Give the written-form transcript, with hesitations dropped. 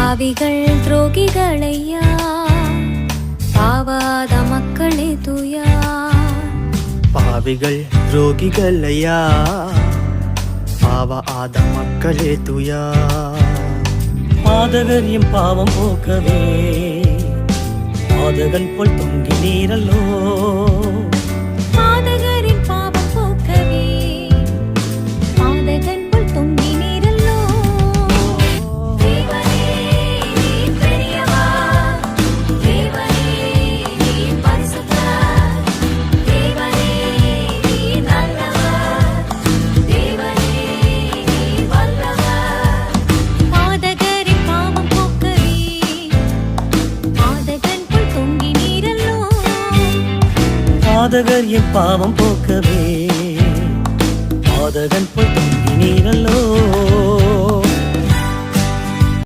பாவிகள் துரோகிகளையா, பாவாத மக்களே துயா. பாவிகள் துரோகிகளையா, பாவாத மக்களே துயா. பாதகர் எம் பாவம் போக்கவே பாதகன் போல் தொங்கினீரல்லோ. பாதகரின் பாவம் போக்கவே பாதகன் போல் தொங்கினீரல்லோ. தேவனே நீர் பெரியவர், தேவனே நீர் பரிசுத்தர், தேவனே நீர் நல்லவர், தேவனே நீர் வல்லவர். பாதகரின் பாவம் போக்கவே பாதகன் போல் தொங்கினீரல்லோ. பாதகர் எம் பாவம் போக்கவே பாதகன் போல் தொங்கினீரல்லோ.